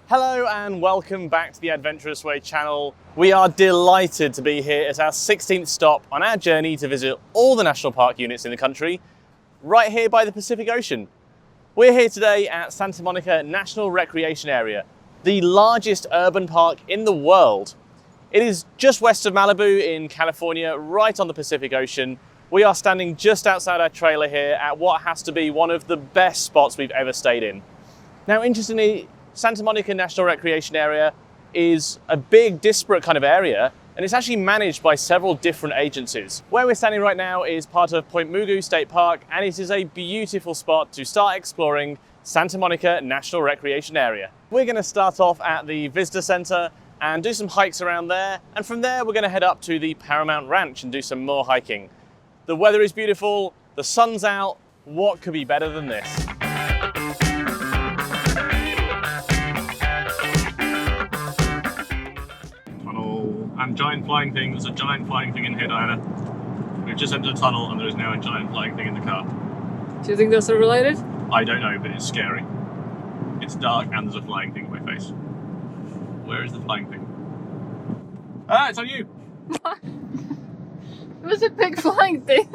Hello and welcome back to the Adventurous Way channel. We are delighted to be here at our 16th stop on our journey to visit all the national park units in the country, right here by the Pacific Ocean. We're here today at Santa Monica National Recreation Area, the largest urban park in the world. It is just west of Malibu in California, right on the Pacific Ocean. We are standing just outside our trailer here at what has to be one of the best spots we've ever stayed in. Now, interestingly, Santa Monica National Recreation Area is a big, disparate kind of area, and it's actually managed by several different agencies. Where we're standing right now is part of Point Mugu State Park, and it is a beautiful spot to start exploring Santa Monica National Recreation Area. We're going to start off at the Visitor Center and do some hikes around there, and from there we're going to head up to the Paramount Ranch and do some more hiking. The weather is beautiful, the sun's out, what could be better than this? And giant flying thing. There's a giant flying thing in here, Diana. We've just entered a tunnel and there is now a giant flying thing in the car. Do you think those are related? I don't know, but it's scary. It's dark and there's a flying thing in my face. Where is the flying thing? Ah, it's on you! It was a big flying thing.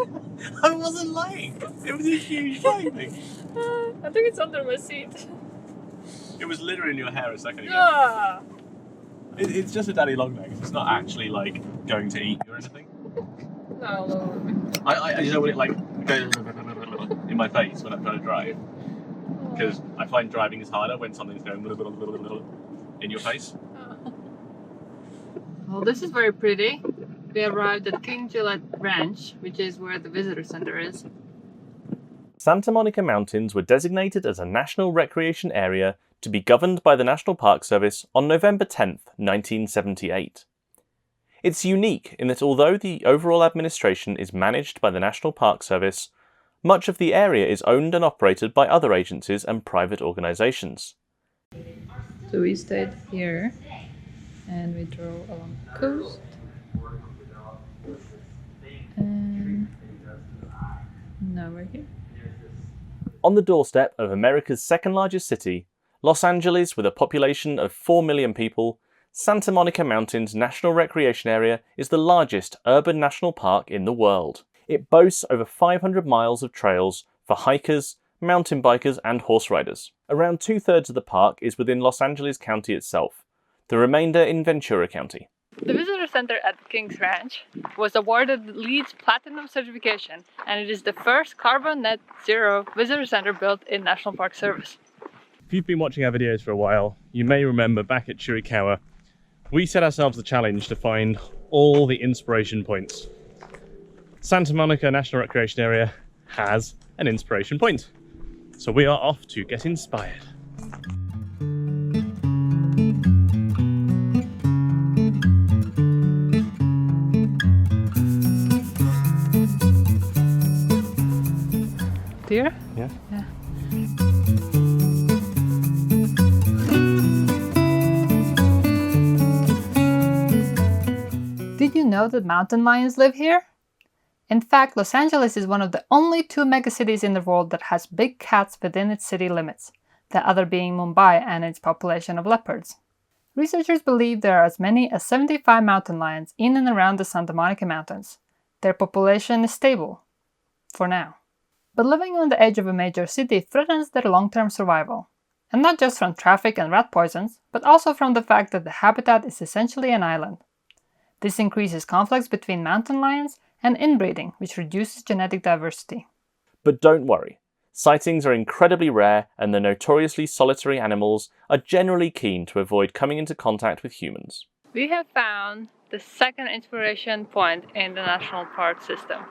I wasn't lying. It was a huge flying thing. I think it's under my seat. It was literally in your hair a second ago. Ah. It's just a daddy long legs. It's not actually like going to eat you or anything. No. I you know when it like goes in my face when I'm trying to drive, because I find driving is harder when something's going in your face. Well, this is very pretty. We arrived at King Gillette Ranch, which is where the visitor center is. Santa Monica Mountains were designated as a national recreation area to be governed by the National Park Service on November 10th, 1978. It's unique in that although the overall administration is managed by the National Park Service, much of the area is owned and operated by other agencies and private organisations. So we stayed here and we drove along the coast. And now we're here. On the doorstep of America's second largest city, Los Angeles, with a population of 4 million people, Santa Monica Mountains National Recreation Area is the largest urban national park in the world. It boasts over 500 miles of trails for hikers, mountain bikers and horse riders. Around 2/3 of the park is within Los Angeles County itself, the remainder in Ventura County. The visitor center at King's Ranch was awarded LEED's Platinum certification, and it is the first carbon net zero visitor center built in National Park Service. If you've been watching our videos for a while, you may remember back at Chiricahua, we set ourselves the challenge to find all the inspiration points. Santa Monica National Recreation Area has an inspiration point. So we are off to get inspired. Deer? Yeah. Yeah. Did you know that mountain lions live here? In fact, Los Angeles is one of the only 2 megacities in the world that has big cats within its city limits, the other being Mumbai and its population of leopards. Researchers believe there are as many as 75 mountain lions in and around the Santa Monica Mountains. Their population is stable, for now. But living on the edge of a major city threatens their long-term survival. And not just from traffic and rat poisons, but also from the fact that the habitat is essentially an island. This increases conflicts between mountain lions and inbreeding, which reduces genetic diversity. But don't worry, sightings are incredibly rare and the notoriously solitary animals are generally keen to avoid coming into contact with humans. We have found the second inspiration point in the national park system.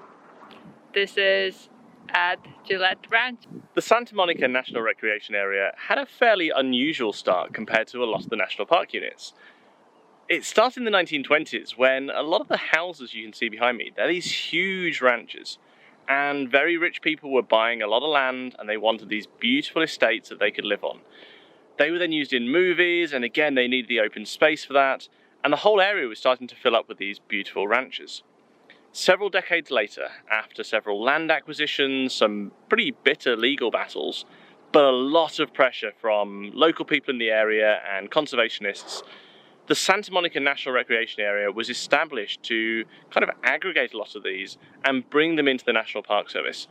This is at Gillette Ranch. The Santa Monica National Recreation Area had a fairly unusual start compared to a lot of the national park units. It started in the 1920s when a lot of the houses you can see behind me, they're these huge ranches, and very rich people were buying a lot of land and they wanted these beautiful estates that they could live on. They were then used in movies, and again they needed the open space for that, and the whole area was starting to fill up with these beautiful ranches. Several decades later, after several land acquisitions, some pretty bitter legal battles, but a lot of pressure from local people in the area and conservationists. The Santa Monica National Recreation Area was established to kind of aggregate a lot of these and bring them into the National Park Service.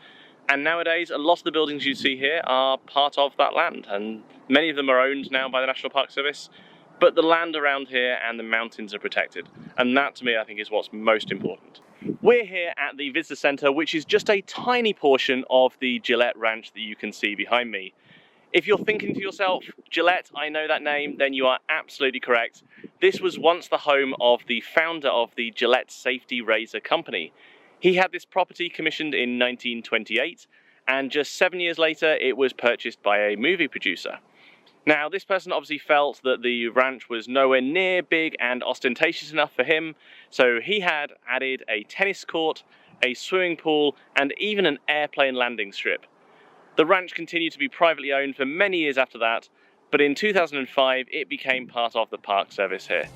And nowadays, a lot of the buildings you see here are part of that land, and many of them are owned now by the National Park Service, but the land around here and the mountains are protected. And that, to me, I think is what's most important. We're here at the Visitor Center, which is just a tiny portion of the Gillette Ranch that you can see behind me. If you're thinking to yourself, Gillette, I know that name, then you are absolutely correct. This was once the home of the founder of the Gillette Safety Razor Company. He had this property commissioned in 1928, and just 7 years later, it was purchased by a movie producer. Now, this person obviously felt that the ranch was nowhere near big and ostentatious enough for him, so he had added a tennis court, a swimming pool, and even an airplane landing strip. The ranch continued to be privately owned for many years after that, but in 2005 it became part of the Park Service here.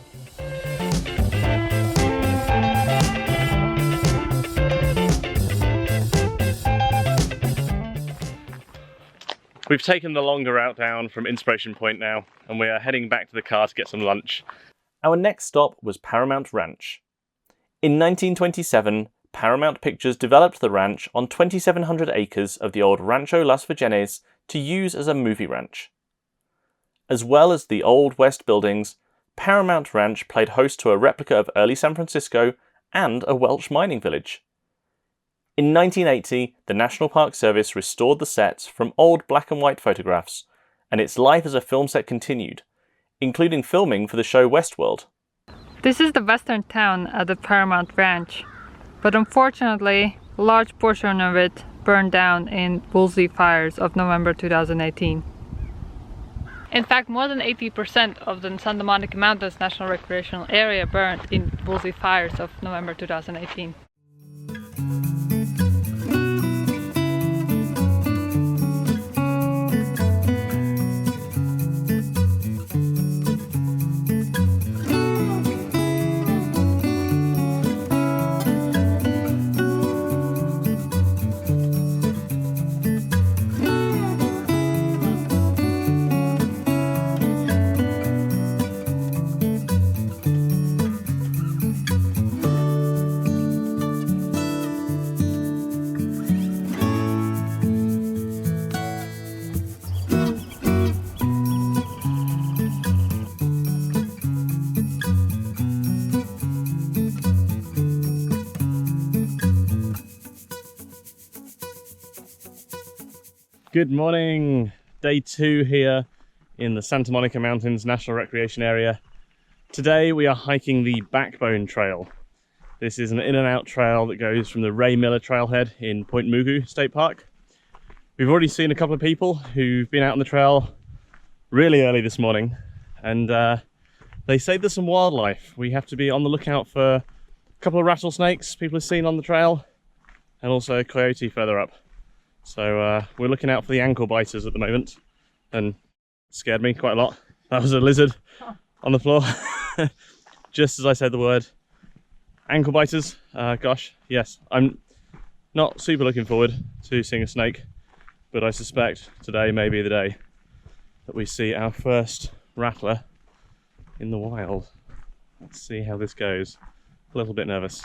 We've taken the longer route down from Inspiration Point now, and we are heading back to the car to get some lunch. Our next stop was Paramount Ranch. In 1927, Paramount Pictures developed the ranch on 2,700 acres of the old Rancho Las Virgenes to use as a movie ranch. As well as the Old West buildings, Paramount Ranch played host to a replica of early San Francisco and a Welsh mining village. In 1980, the National Park Service restored the sets from old black and white photographs, and its life as a film set continued, including filming for the show Westworld. This is the western town at the Paramount Ranch, but unfortunately, a large portion of it burned down in Woolsey fires of November 2018. In fact, more than 80% of the Santa Monica Mountains National Recreational Area burned in Woolsey fires of November 2018. Good morning! Day 2 here in the Santa Monica Mountains National Recreation Area. Today we are hiking the Backbone Trail. This is an in and out trail that goes from the Ray Miller trailhead in Point Mugu State Park. We've already seen a couple of people who've been out on the trail really early this morning, and they say there's some wildlife. We have to be on the lookout for a couple of rattlesnakes people have seen on the trail, and also a coyote further up. So we're looking out for the ankle biters at the moment, and it scared me quite a lot. That was a lizard on the floor, just as I said the word. Ankle biters, gosh, yes. I'm not super looking forward to seeing a snake, but I suspect today may be the day that we see our first rattler in the wild. Let's see how this goes. A little bit nervous.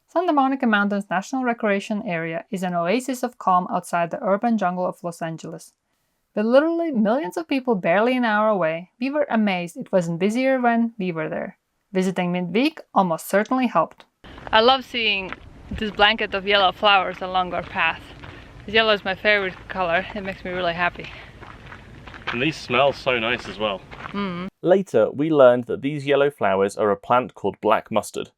Santa Monica Mountains National Recreation Area is an oasis of calm outside the urban jungle of Los Angeles. With literally millions of people barely an hour away, we were amazed it wasn't busier when we were there. Visiting midweek almost certainly helped. I love seeing this blanket of yellow flowers along our path. Yellow is my favorite color. It makes me really happy. And these smell so nice as well. Later, we learned that these yellow flowers are a plant called black mustard.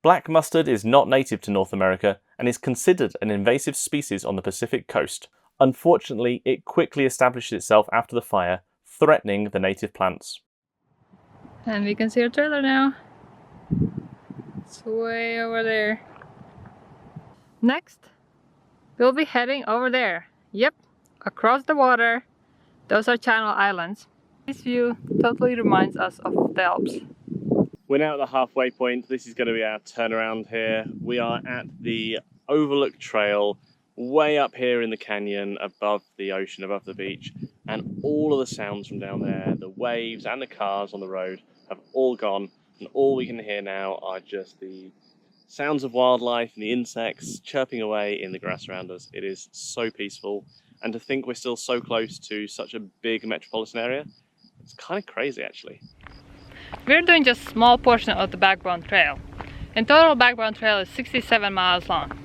Black mustard is not native to North America and is considered an invasive species on the Pacific coast. Unfortunately, it quickly established itself after the fire, threatening the native plants. And we can see our trailer now. It's way over there. Next, we'll be heading over there. Yep, across the water. Those are Channel Islands. This view totally reminds us of the Alps. We're now at the halfway point. This is going to be our turnaround here. We are at the Overlook Trail way up here in the canyon, above the ocean, above the beach, and all of the sounds from down there, the waves and the cars on the road have all gone, and all we can hear now are just the sounds of wildlife and the insects chirping away in the grass around us. It is so peaceful, and to think we're still so close to such a big metropolitan area, it's kind of crazy actually. We're doing just a small portion of the Backbone Trail. In total, Backbone Trail is 67 miles long.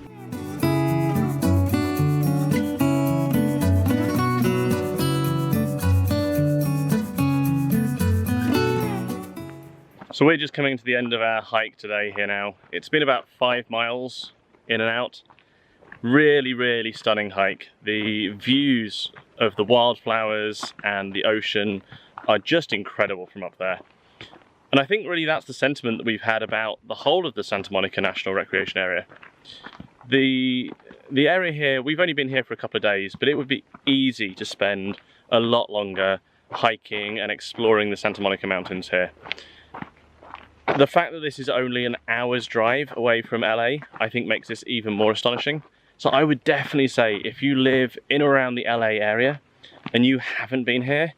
So we're just coming to the end of our hike today here now. It's been about 5 miles in and out. Really, really stunning hike. The views of the wildflowers and the ocean are just incredible from up there. And I think really that's the sentiment that we've had about the whole of the Santa Monica National Recreation Area. The area here, we've only been here for a couple of days, but it would be easy to spend a lot longer hiking and exploring the Santa Monica Mountains here. The fact that this is only an hour's drive away from LA, I think makes this even more astonishing. So I would definitely say if you live in or around the LA area and you haven't been here,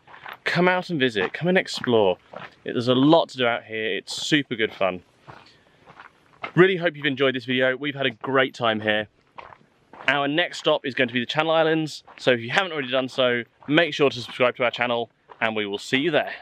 come out and visit, come and explore. There's a lot to do out here, it's super good fun. Really hope you've enjoyed this video. We've had a great time here. Our next stop is going to be the Channel Islands, so if you haven't already done so, make sure to subscribe to our channel and we will see you there.